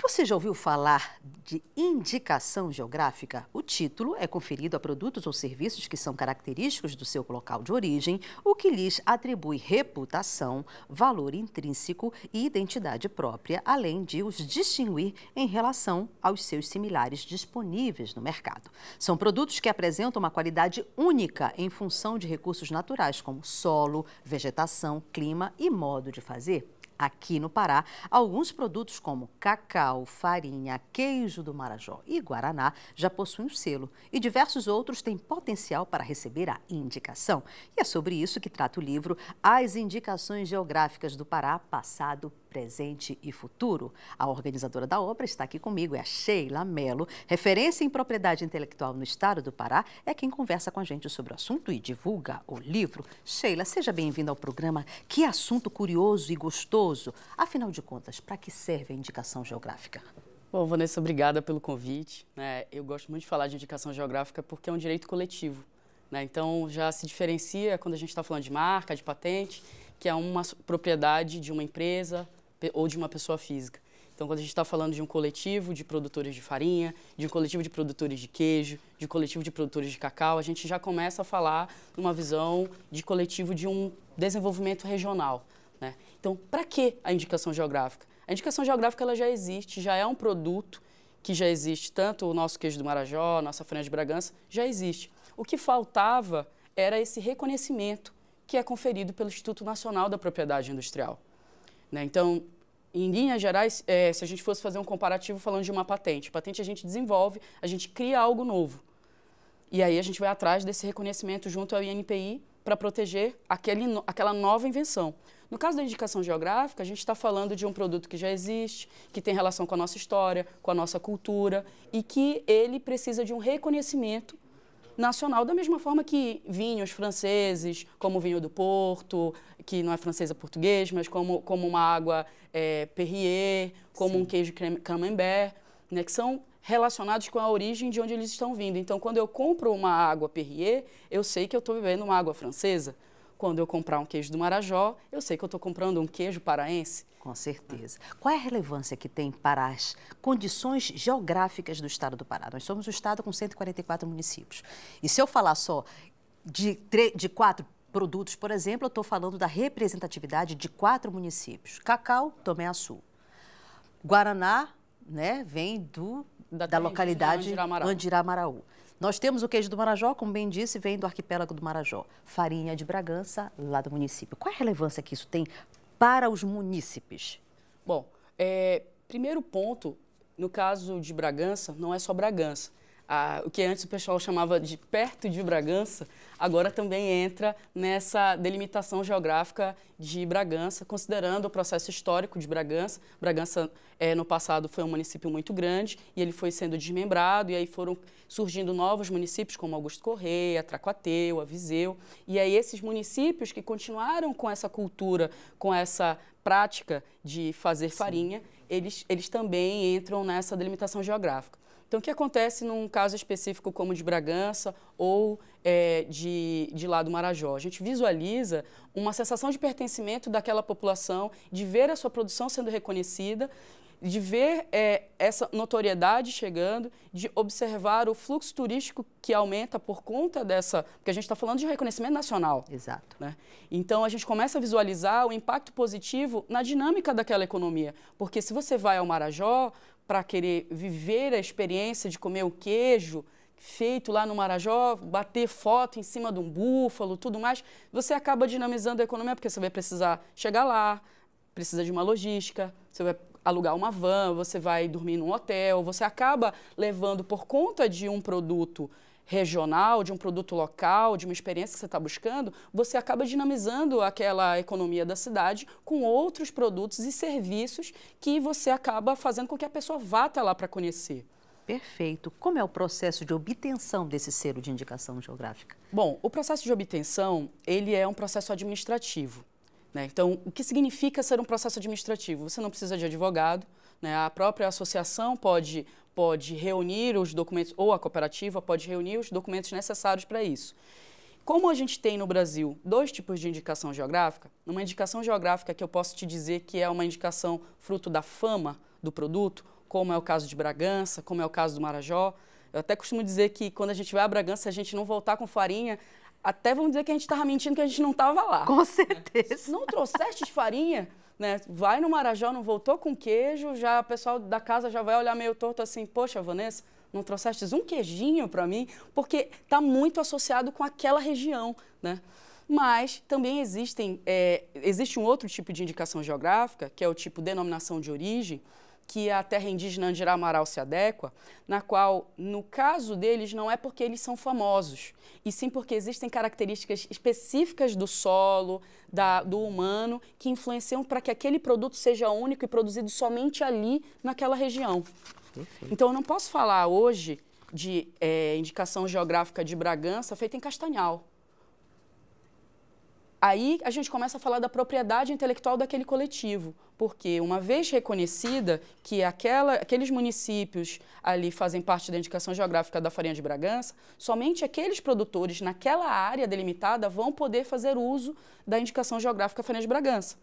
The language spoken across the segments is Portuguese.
Você já ouviu falar de indicação geográfica? O título é conferido a produtos ou serviços que são característicos do seu local de origem, o que lhes atribui reputação, valor intrínseco e identidade própria, além de os distinguir em relação aos seus similares disponíveis no mercado. São produtos que apresentam uma qualidade única em função de recursos naturais, como solo, vegetação, clima e modo de fazer. Aqui no Pará, alguns produtos como cacau, farinha, queijo do Marajó e guaraná já possuem o selo e diversos outros têm potencial para receber a indicação. E é sobre isso que trata o livro As Indicações Geográficas do Pará, Passado, Presente e Futuro. A organizadora da obra está aqui comigo, é a Sheila Mello, referência em propriedade intelectual no estado do Pará, é quem conversa com a gente sobre o assunto e divulga o livro. Sheila, seja bem-vinda ao programa. Que assunto curioso e gostoso. Afinal de contas, para que serve a indicação geográfica? Bom, Vanessa, obrigada pelo convite. Eu gosto muito de falar de indicação geográfica porque é um direito coletivo. Então, já se diferencia quando a gente está falando de marca, de patente, que é uma propriedade de uma empresa ou de uma pessoa física. Então, quando a gente está falando de um coletivo de produtores de farinha, de um coletivo de produtores de queijo, de um coletivo de produtores de cacau, a gente já começa a falar numa visão de coletivo de um desenvolvimento regional. Então, para que a indicação geográfica? A indicação geográfica ela já existe, já é um produto que já existe, tanto o nosso queijo do Marajó, nossa farinha de Bragança, já existe. O que faltava era esse reconhecimento que é conferido pelo Instituto Nacional da Propriedade Industrial. Então, em linhas gerais, se a gente fosse fazer um comparativo falando de uma patente a gente desenvolve, a gente cria algo novo. E aí a gente vai atrás desse reconhecimento junto ao INPI para proteger aquela nova invenção. No caso da indicação geográfica, a gente está falando de um produto que já existe, que tem relação com a nossa história, com a nossa cultura e que ele precisa de um reconhecimento nacional, da mesma forma que vinhos franceses, como o vinho do Porto, que não é francês, é português, mas como uma água Perrier, como Sim. um queijo camembert, que são relacionados com a origem de onde eles estão vindo. Então, quando eu compro uma água Perrier, eu sei que eu estou bebendo uma água francesa. Quando eu comprar um queijo do Marajó, eu sei que eu estou comprando um queijo paraense. Com certeza. Qual é a relevância que tem para as condições geográficas do estado do Pará? Nós somos um estado com 144 municípios. E se eu falar só de 4 produtos, por exemplo, eu estou falando da representatividade de 4 municípios. Cacau, Tomé-Açu. Guaraná, vem da localidade Andiramaraú. Nós temos o queijo do Marajó, como bem disse, vem do arquipélago do Marajó. Farinha de Bragança, lá do município. Qual é a relevância que isso tem para os munícipes? Bom, primeiro ponto, no caso de Bragança, não é só Bragança. O que antes o pessoal chamava de perto de Bragança, agora também entra nessa delimitação geográfica de Bragança, considerando o processo histórico de Bragança. Bragança, no passado, foi um município muito grande e ele foi sendo desmembrado, e aí foram surgindo novos municípios, como Augusto Correia, Tracuateu, Aviseu. E aí esses municípios que continuaram com essa cultura, com essa prática de fazer farinha, eles também entram nessa delimitação geográfica. Então, o que acontece num caso específico como de Bragança ou de lá do Marajó? A gente visualiza uma sensação de pertencimento daquela população, de ver a sua produção sendo reconhecida, de ver essa notoriedade chegando, de observar o fluxo turístico que aumenta por conta dessa... Porque a gente está falando de reconhecimento nacional. Exato. Então, a gente começa a visualizar o impacto positivo na dinâmica daquela economia. Porque se você vai ao Marajó para querer viver a experiência de comer o queijo feito lá no Marajó, bater foto em cima de um búfalo, tudo mais, você acaba dinamizando a economia, porque você vai precisar chegar lá, precisa de uma logística, você vai alugar uma van, você vai dormir num hotel, você acaba levando, por conta de um produto regional, de um produto local, de uma experiência que você está buscando, você acaba dinamizando aquela economia da cidade com outros produtos e serviços que você acaba fazendo com que a pessoa vá até lá para conhecer. Perfeito. Como é o processo de obtenção desse selo de indicação geográfica? Bom, o processo de obtenção, ele é um processo administrativo. Então, o que significa ser um processo administrativo? Você não precisa de advogado, a própria associação pode reunir os documentos, ou a cooperativa pode reunir os documentos necessários para isso. Como a gente tem no Brasil 2 tipos de indicação geográfica, uma indicação geográfica que eu posso te dizer que é uma indicação fruto da fama do produto, como é o caso de Bragança, como é o caso do Marajó. Eu até costumo dizer que quando a gente vai a Bragança, se a gente não voltar com farinha, até vão dizer que a gente estava mentindo, que a gente não estava lá. Com certeza. Não trouxeste farinha, né? Vai no Marajó, não voltou com queijo, já o pessoal da casa já vai olhar meio torto assim, poxa, Vanessa, não trouxeste um queijinho para mim? Porque está muito associado com aquela região, né? Mas também existe um outro tipo de indicação geográfica, que é o tipo denominação de origem, que a terra indígena Andirá Amaral se adequa, na qual, no caso deles, não é porque eles são famosos, e sim porque existem características específicas do solo, do humano, que influenciam para que aquele produto seja único e produzido somente ali, naquela região. Perfeito. Então, eu não posso falar hoje de indicação geográfica de Bragança feita em Castanhal. Aí a gente começa a falar da propriedade intelectual daquele coletivo, porque uma vez reconhecida que aqueles municípios ali fazem parte da indicação geográfica da farinha de Bragança, somente aqueles produtores naquela área delimitada vão poder fazer uso da indicação geográfica farinha de Bragança.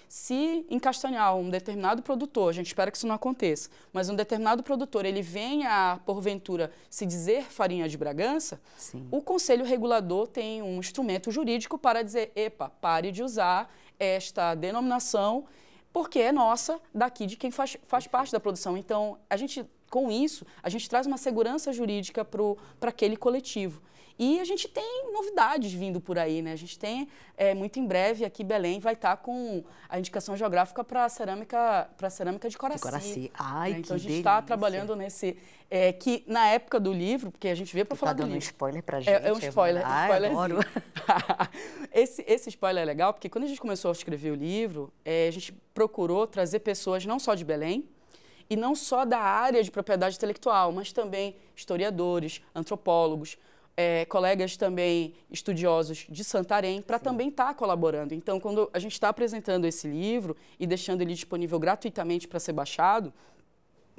Se em Castanhal um determinado produtor, a gente espera que isso não aconteça, mas um determinado produtor, ele venha, porventura, se dizer farinha de Bragança, sim, o Conselho Regulador tem um instrumento jurídico para dizer, epa, pare de usar esta denominação, porque é nossa, daqui de quem faz parte da produção. Então, com isso, a gente traz uma segurança jurídica para aquele coletivo. E a gente tem novidades vindo por aí, né? A gente tem, muito em breve, aqui Belém vai estar com a indicação geográfica para a cerâmica de Coraci. Ai, né? Então, a gente está trabalhando nesse... que na época do livro, porque a gente veio para falar do livro. Tá dando spoiler para a gente. É um spoiler. Adoro. Esse spoiler é legal, porque quando a gente começou a escrever o livro, a gente procurou trazer pessoas não só de Belém, e não só da área de propriedade intelectual, mas também historiadores, antropólogos, colegas também estudiosos de Santarém, para também estar colaborando. Então, quando a gente está apresentando esse livro e deixando ele disponível gratuitamente para ser baixado,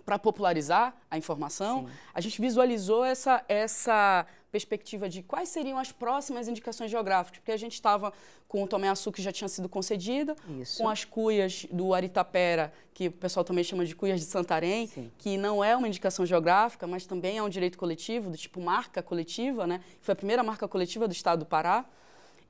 para popularizar a informação, sim, a gente visualizou essa perspectiva de quais seriam as próximas indicações geográficas, porque a gente estava com o Tomé Açu, que já tinha sido concedida, isso, com as cuias do Aritapera, que o pessoal também chama de cuias de Santarém, sim, que não é uma indicação geográfica, mas também é um direito coletivo, do tipo marca coletiva, né? Foi a primeira marca coletiva do estado do Pará.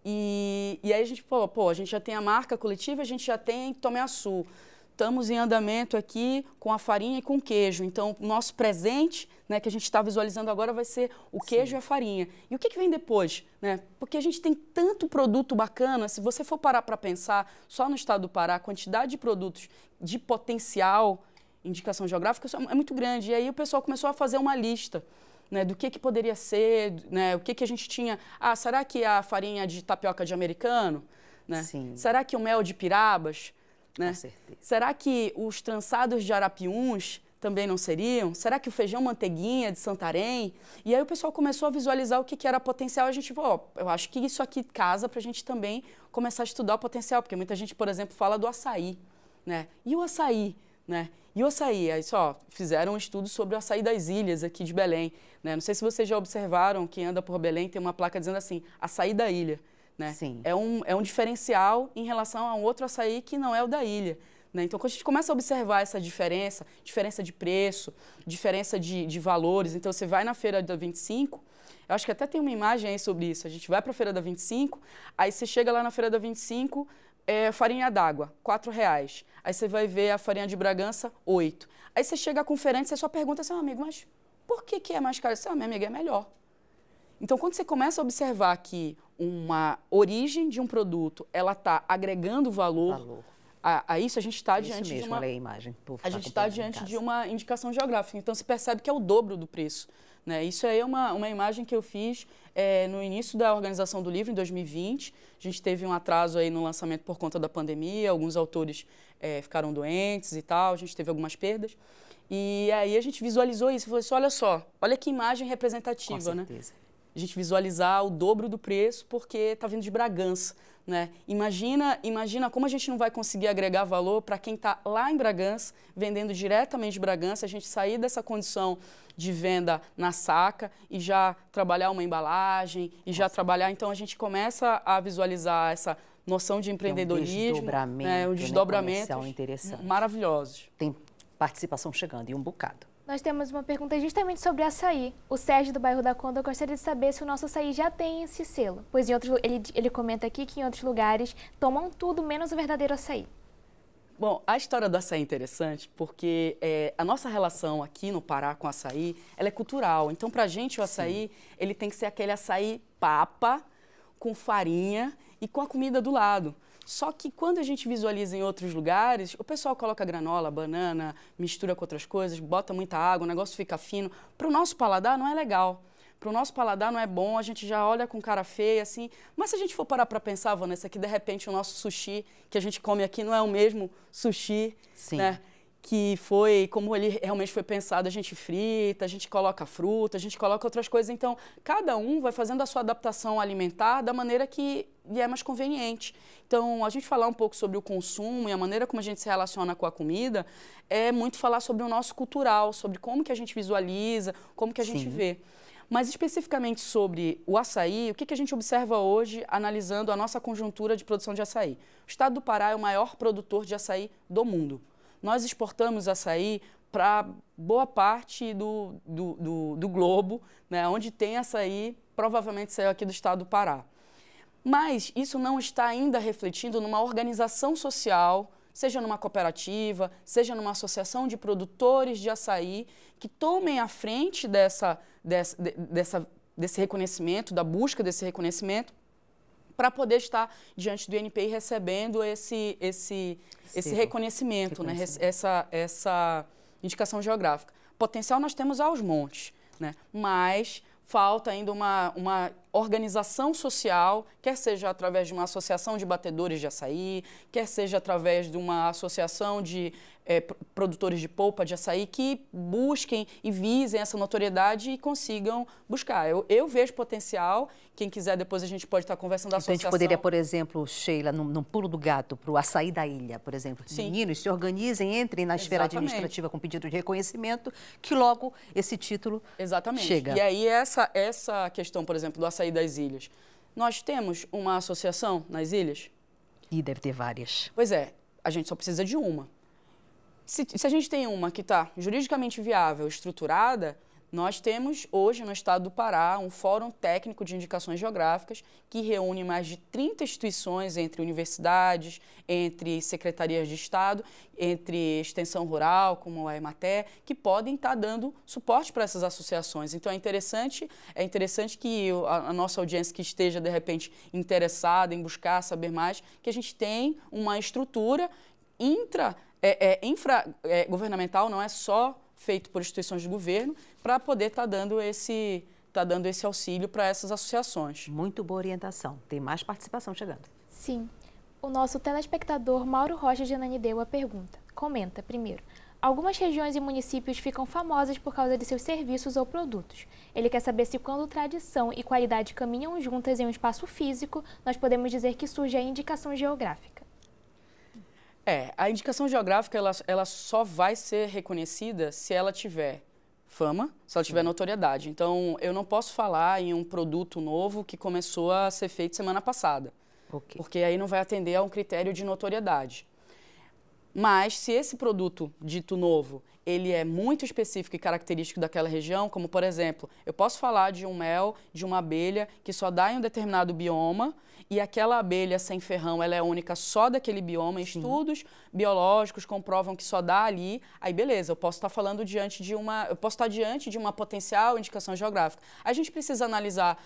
E aí a gente falou, a gente já tem a marca coletiva, a gente já tem Tomé Açu. Estamos em andamento aqui com a farinha e com o queijo. Então, o nosso presente, né, que a gente está visualizando agora vai ser o queijo, sim, e a farinha. E o que vem depois? Né? Porque a gente tem tanto produto bacana, se você for parar para pensar, só no estado do Pará, a quantidade de produtos de potencial, indicação geográfica, é muito grande. E aí o pessoal começou a fazer uma lista, né, do que poderia ser, né, o que a gente tinha. Ah, será que a farinha de tapioca de americano? Né? Sim. Será que o mel de Pirabas? Né? Com certeza. Será que os trançados de Arapiuns também não seriam? Será que o feijão manteiguinha de Santarém? E aí o pessoal começou a visualizar o que era potencial. A gente falou, eu acho que isso aqui casa para a gente também começar a estudar o potencial, porque muita gente, por exemplo, fala do açaí, né? E o açaí, né? E o açaí, aí só fizeram um estudo sobre o açaí das ilhas aqui de Belém, né? Não sei se vocês já observaram, quem anda por Belém tem uma placa dizendo assim, açaí da ilha. Né? Sim. É um diferencial em relação a um outro açaí que não é o da ilha. Né? Então, quando a gente começa a observar essa diferença de preço, diferença de valores, então você vai na feira da 25, eu acho que até tem uma imagem aí sobre isso, a gente vai para a feira da 25, aí você chega lá na feira da 25, farinha d'água, R$4. Aí você vai ver a farinha de Bragança, R$8. Aí você chega com o feirante, você só pergunta assim, amigo, mas por que é mais caro? Minha amiga, é melhor. Então, quando você começa a observar que uma origem de um produto, ela está agregando valor a isso, a gente está diante mesmo, de uma... olha a imagem. A gente está diante de uma indicação geográfica. Então, se percebe que é o dobro do preço. Né? Isso aí é uma imagem que eu fiz no início da organização do livro, em 2020. A gente teve um atraso aí no lançamento por conta da pandemia, alguns autores ficaram doentes e tal, a gente teve algumas perdas. E aí a gente visualizou isso e falou assim, olha que imagem representativa, com certeza, né? A gente visualizar o dobro do preço porque está vindo de Bragança, né? Imagina como a gente não vai conseguir agregar valor para quem está lá em Bragança, vendendo diretamente de Bragança, a gente sair dessa condição de venda na saca e já trabalhar uma embalagem e já trabalhar. Então, a gente começa a visualizar essa noção de empreendedorismo, um desdobramento interessante. Maravilhosos. participação chegando, e um bocado. Nós temos uma pergunta justamente sobre açaí. O Sérgio, do bairro da Conda, gostaria de saber se o nosso açaí já tem esse selo. Pois ele comenta aqui que em outros lugares tomam tudo menos o verdadeiro açaí. Bom, a história do açaí é interessante porque a nossa relação aqui no Pará com o açaí, ela é cultural. Então, pra gente, o açaí, ele tem que ser aquele açaí papa, com farinha e com a comida do lado. Só que quando a gente visualiza em outros lugares, o pessoal coloca granola, banana, mistura com outras coisas, bota muita água, o negócio fica fino. Para o nosso paladar não é legal. Para o nosso paladar não é bom, a gente já olha com cara feia, assim. Mas se a gente for parar para pensar, Vanessa, que de repente o nosso sushi que a gente come aqui não é o mesmo sushi, Sim. né? Que foi, como ele realmente foi pensado, a gente frita, a gente coloca fruta, a gente coloca outras coisas. Então, cada um vai fazendo a sua adaptação alimentar da maneira que lhe é mais conveniente. Então, a gente falar um pouco sobre o consumo e a maneira como a gente se relaciona com a comida é muito falar sobre o nosso cultural, sobre como que a gente visualiza, como que a gente vê. Mas, especificamente sobre o açaí, o que a gente observa hoje, analisando a nossa conjuntura de produção de açaí? O estado do Pará é o maior produtor de açaí do mundo. Nós exportamos açaí para boa parte do globo, né? Onde tem açaí, provavelmente saiu aqui do estado do Pará. Mas isso não está ainda refletindo numa organização social, seja numa cooperativa, seja numa associação de produtores de açaí, que tomem a frente desse reconhecimento, da busca desse reconhecimento, para poder estar diante do INPI recebendo esse reconhecimento, né? essa indicação geográfica. Potencial nós temos aos montes, né? Mas falta ainda uma organização social, quer seja através de uma associação de batedores de açaí, quer seja através de uma associação de produtores de polpa de açaí, que busquem e visem essa notoriedade e consigam buscar. Eu vejo potencial, quem quiser depois a gente pode estar conversando da associação. Então a gente poderia, por exemplo, Sheila, num pulo do gato, para o açaí da ilha, por exemplo. Sim. Meninos se organizem, entrem na esfera administrativa com pedido de reconhecimento, que logo esse título chega. E aí essa questão, por exemplo, do açaí das ilhas. Nós temos uma associação nas ilhas? E deve ter várias. Pois é, a gente só precisa de uma. Se a gente tem uma que está juridicamente viável, estruturada, nós temos hoje no estado do Pará um fórum técnico de indicações geográficas que reúne mais de 30 instituições, entre universidades, entre secretarias de estado, entre extensão rural, como a Emater, que podem estar dando suporte para essas associações. Então é interessante que a nossa audiência que esteja, de repente, interessada em buscar saber mais, que a gente tem uma estrutura infra-governamental, não é só feito por instituições de governo, para poder estar dando esse auxílio para essas associações. Muito boa orientação. Tem mais participação chegando. Sim. O nosso telespectador Mauro Rocha de Ananindeua comenta primeiro. Algumas regiões e municípios ficam famosas por causa de seus serviços ou produtos. Ele quer saber se quando tradição e qualidade caminham juntas em um espaço físico, nós podemos dizer que surge a indicação geográfica. A indicação geográfica ela só vai ser reconhecida se ela tiver fama, se ela tiver notoriedade. Então, eu não posso falar em um produto novo que começou a ser feito semana passada, porque aí não vai atender a um critério de notoriedade. Mas, se esse produto dito novo, ele é muito específico e característico daquela região, como, por exemplo, eu posso falar de um mel, de uma abelha que só dá em um determinado bioma, e aquela abelha sem ferrão, ela é única só daquele bioma. Estudos biológicos comprovam que só dá ali. Aí, beleza, eu posso estar falando diante de uma potencial indicação geográfica. A gente precisa analisar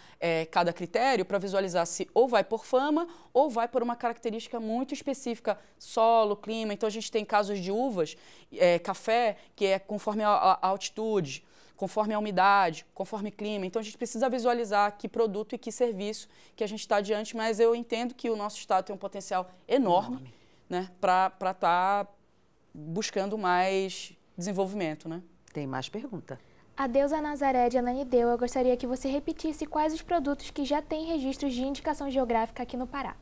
cada critério para visualizar se ou vai por fama ou vai por uma característica muito específica, solo, clima. Então, a gente tem casos de uvas, café, que é conforme a altitude, conforme a umidade, conforme o clima. Então, a gente precisa visualizar que produto e que serviço que a gente está diante, mas eu entendo que o nosso estado tem um potencial enorme, né, para estar buscando mais desenvolvimento, né? Tem mais pergunta. A Deusa Nazaré de Ananindeua gostaria que você repetisse quais os produtos que já têm registros de indicação geográfica aqui no Pará.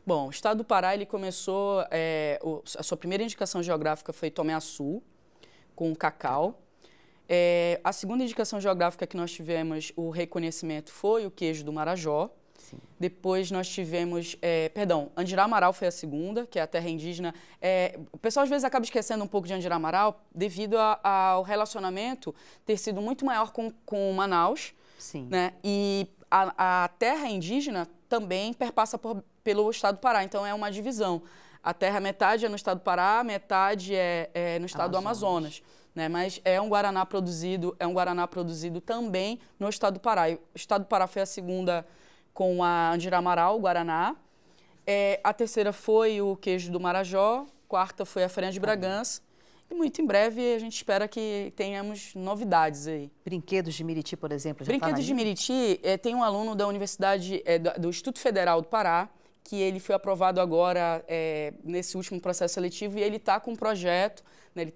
Bom, o estado do Pará, ele começou, a sua primeira indicação geográfica foi Tomé-Açu, com cacau. A segunda indicação geográfica que nós tivemos, o reconhecimento, foi o queijo do Marajó. Sim. Depois nós tivemos, Andirá Amaral foi a segunda, que é a terra indígena. O pessoal às vezes acaba esquecendo um pouco de Andirá Amaral devido ao relacionamento ter sido muito maior com Manaus. Sim. Né? E a terra indígena também perpassa pelo estado do Pará, então é uma divisão. A terra, metade é no estado do Pará, metade é no estado do Amazonas. Né? Mas é um guaraná produzido também no estado do Pará. O estado do Pará foi a segunda com a Andirá Amaral, o guaraná. A terceira foi o queijo do Marajó, quarta foi a farinha de Bragança. E muito em breve a gente espera que tenhamos novidades aí. Brinquedos de Miriti, por exemplo, já Brinquedos de Miriti, tem um aluno da Universidade, do Instituto Federal do Pará, que ele foi aprovado agora nesse último processo seletivo e ele está com um projeto, né,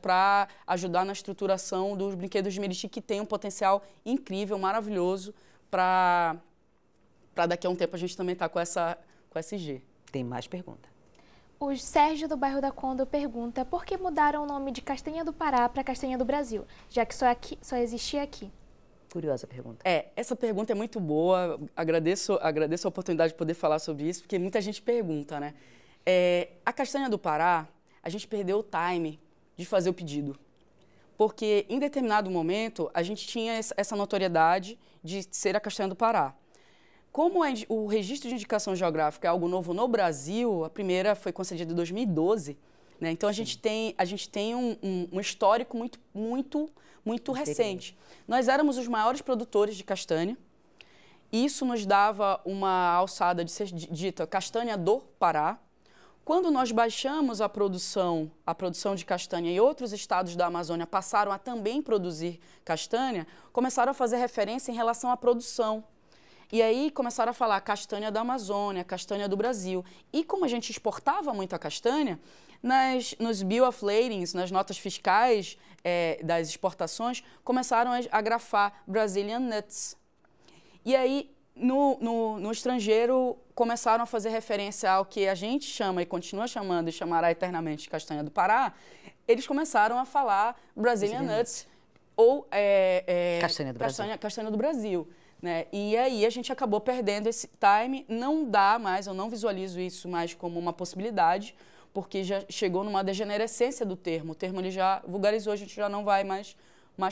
para ajudar na estruturação dos brinquedos de Miriti, que tem um potencial incrível, maravilhoso, para daqui a um tempo a gente também estar com essa IG. Tem mais pergunta. O Sérgio do bairro da Conda pergunta por que mudaram o nome de Castanha do Pará para Castanha do Brasil, já que só existia aqui. Curiosa pergunta. Essa pergunta é muito boa. Agradeço a oportunidade de poder falar sobre isso, porque muita gente pergunta, né? A Castanha do Pará, a gente perdeu o time de fazer o pedido. Porque, em determinado momento, a gente tinha essa notoriedade de ser a Castanha do Pará. Como o registro de indicação geográfica é algo novo no Brasil, a primeira foi concedida em 2012, né? Então a gente tem um histórico muito recente. Nós éramos os maiores produtores de castanha, isso nos dava uma alçada de ser dita Castanha do Pará. Quando nós baixamos a produção de castanha e outros estados da Amazônia passaram a também produzir castanha, começaram a fazer referência em relação à produção. E aí começaram a falar castanha da Amazônia, castanha do Brasil. E como a gente exportava muito a castanha, nos bill of ladings, nas notas fiscais das exportações, começaram a grafar Brazilian Nuts. E aí, no estrangeiro, começaram a fazer referência ao que a gente chama e continua chamando e chamará eternamente de castanha do Pará. Eles começaram a falar Brazilian Nuts ou castanha do Brasil. Né? E aí a gente acabou perdendo esse time, não dá mais, eu não visualizo isso mais como uma possibilidade, porque já chegou numa degenerescência do termo. O termo ele já vulgarizou, a gente já não vai mais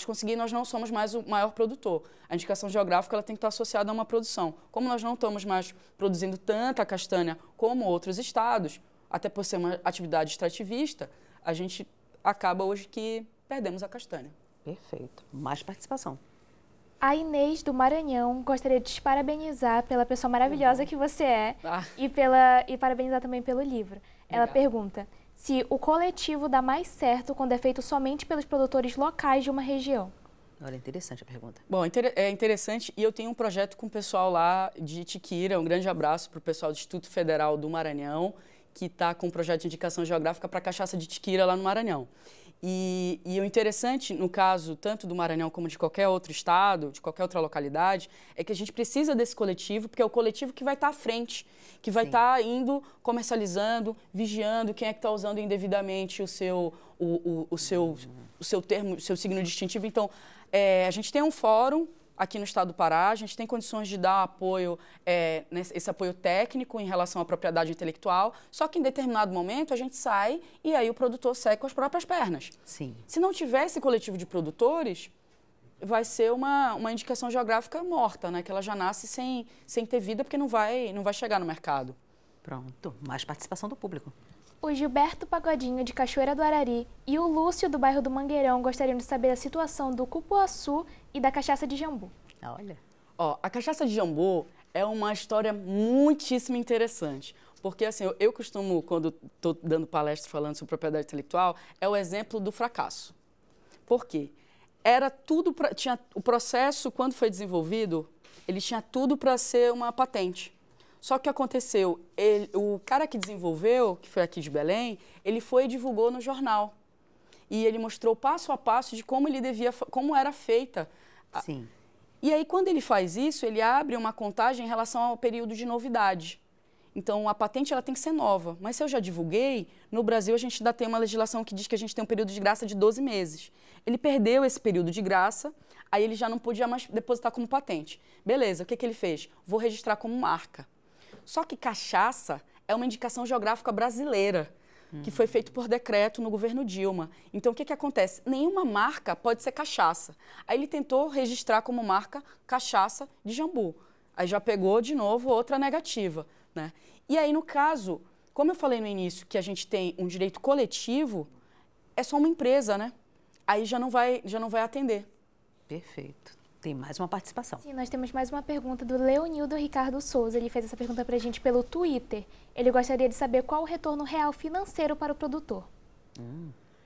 conseguir, nós não somos mais o maior produtor. A indicação geográfica ela tem que estar associada a uma produção. Como nós não estamos mais produzindo tanta castanha como outros estados, até por ser uma atividade extrativista, a gente acaba hoje que perdemos a castanha. Perfeito. Mais participação. A Inês, do Maranhão, gostaria de te parabenizar pela pessoa maravilhosa que você é e parabenizar também pelo livro. Ela pergunta se o coletivo dá mais certo quando é feito somente pelos produtores locais de uma região. Olha, interessante a pergunta. Bom, é interessante e eu tenho um projeto com o pessoal lá de Tiquira, um grande abraço para o pessoal do Instituto Federal do Maranhão, que está com um projeto de indicação geográfica para a cachaça de Tiquira lá no Maranhão. E o interessante, no caso, tanto do Maranhão como de qualquer outro estado, de qualquer outra localidade, é que a gente precisa desse coletivo, porque é o coletivo que vai estar à frente, que vai estar indo, comercializando, vigiando quem é que está usando indevidamente o seu termo, o seu signo distintivo. Então, a gente tem um fórum aqui no estado do Pará, a gente tem condições de dar apoio, esse apoio técnico em relação à propriedade intelectual, só que em determinado momento a gente sai e aí o produtor segue com as próprias pernas. Sim. Se não tiver esse coletivo de produtores, vai ser uma indicação geográfica morta, né? Que ela já nasce sem ter vida porque não vai chegar no mercado. Pronto, mais participação do público. O Gilberto Pagodinho, de Cachoeira do Arari, e o Lúcio, do bairro do Mangueirão, gostariam de saber a situação do cupuaçu e da cachaça de jambu. Olha. A cachaça de jambu é uma história muitíssimo interessante. Porque, assim, eu costumo, quando estou dando palestra falando sobre propriedade intelectual, é o exemplo do fracasso. Por quê? Era tudo tinha o processo, quando foi desenvolvido, ele tinha tudo para ser uma patente. Só que o que aconteceu? O cara que desenvolveu, que foi aqui de Belém, ele foi e divulgou no jornal. E ele mostrou passo a passo de como era feita. Sim. E aí, quando ele faz isso, ele abre uma contagem em relação ao período de novidade. Então, a patente ela tem que ser nova. Mas se eu já divulguei, no Brasil a gente ainda tem uma legislação que diz que a gente tem um período de graça de 12 meses. Ele perdeu esse período de graça, aí ele já não podia mais depositar como patente. Beleza, o que ele fez? Vou registrar como marca. Só que cachaça é uma indicação geográfica brasileira, que foi feito por decreto no governo Dilma. Então, o que acontece? Nenhuma marca pode ser cachaça. Aí ele tentou registrar como marca cachaça de Jambu. Aí já pegou de novo outra negativa, né? E aí, no caso, como eu falei no início que a gente tem um direito coletivo, é só uma empresa, né? Aí já não vai atender. Perfeito. Tem mais uma participação. Sim, nós temos mais uma pergunta do Leonildo Ricardo Souza. Ele fez essa pergunta para a gente pelo Twitter. Ele gostaria de saber qual o retorno real financeiro para o produtor.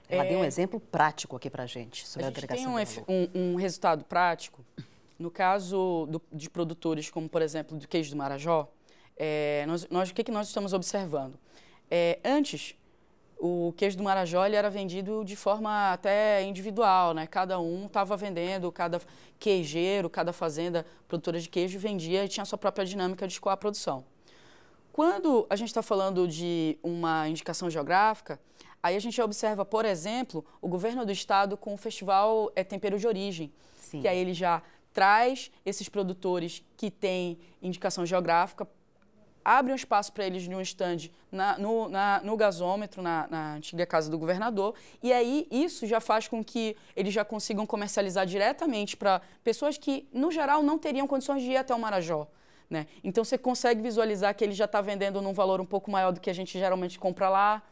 Ela deu um exemplo prático aqui para a gente sobre a agregação. A gente tem um resultado prático. No caso de produtores como, por exemplo, do queijo do Marajó, o que nós estamos observando? Antes, o queijo do Marajó ele era vendido de forma até individual, né? Cada um estava vendendo, cada queijeiro, cada fazenda produtora de queijo vendia e tinha a sua própria dinâmica de escoar a produção. Quando a gente está falando de uma indicação geográfica, aí a gente observa, por exemplo, o governo do estado com o festival Tempero de Origem, Sim. que aí ele já traz esses produtores que têm indicação geográfica, abre um espaço para eles de um stand no gasômetro, na antiga casa do governador, e aí isso já faz com que eles já consigam comercializar diretamente para pessoas que, no geral, não teriam condições de ir até o Marajó, né? Então, você consegue visualizar que ele já está vendendo num valor um pouco maior do que a gente geralmente compra lá,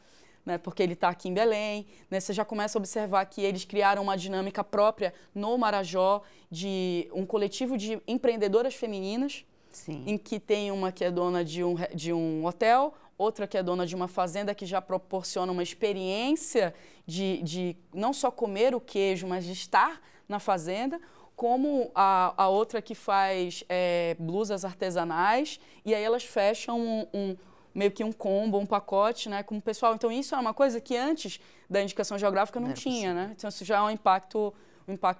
né? Porque ele está aqui em Belém, né? Você já começa a observar que eles criaram uma dinâmica própria no Marajó de um coletivo de empreendedoras femininas, Sim. em que tem uma que é dona de um hotel, outra que é dona de uma fazenda que já proporciona uma experiência de não só comer o queijo, mas de estar na fazenda, como a outra que faz blusas artesanais, e aí elas fecham meio que um combo, um pacote, né, com o pessoal. Então, isso é uma coisa que antes da indicação geográfica não tinha, né? Então, isso já é um impacto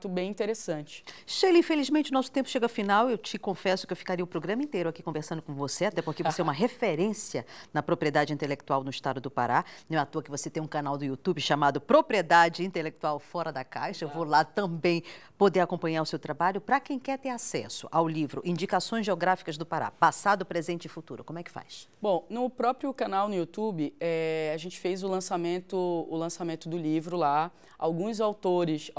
bem interessante. Sheila, infelizmente o nosso tempo chega ao final. Eu te confesso que eu ficaria o programa inteiro aqui conversando com você, até porque você é uma referência na propriedade intelectual no estado do Pará. Não é à toa que você tem um canal do YouTube chamado Propriedade Intelectual Fora da Caixa. Eu vou lá também poder acompanhar o seu trabalho. Para quem quer ter acesso ao livro Indicações Geográficas do Pará, Passado, Presente e Futuro, como é que faz? Bom, no próprio canal no YouTube, a gente fez o lançamento do livro lá. Alguns autores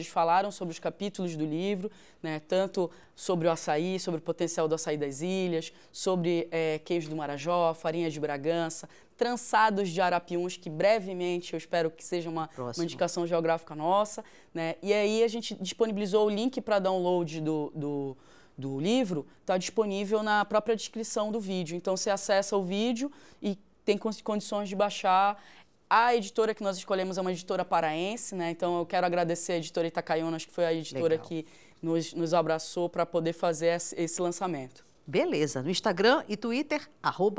falaram sobre os capítulos do livro, né, tanto sobre o açaí, sobre o potencial do açaí das ilhas, sobre queijo do Marajó, farinha de Bragança, trançados de arapiuns, que brevemente eu espero que seja uma indicação geográfica nossa, né? E aí a gente disponibilizou o link para download do livro, está disponível na própria descrição do vídeo. Então você acessa o vídeo e tem condições de baixar. A editora que nós escolhemos é uma editora paraense, né? Então eu quero agradecer a editora Itacaiunas, que foi a editora Legal. que nos abraçou para poder fazer esse lançamento. Beleza. No Instagram e Twitter,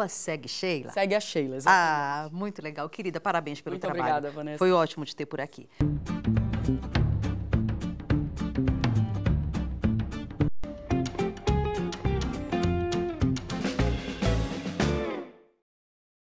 @segue Sheila. Segue a Sheila, exatamente. Muito legal. Querida, parabéns pelo Muito trabalho. obrigada, Vanessa. Foi ótimo te ter por aqui.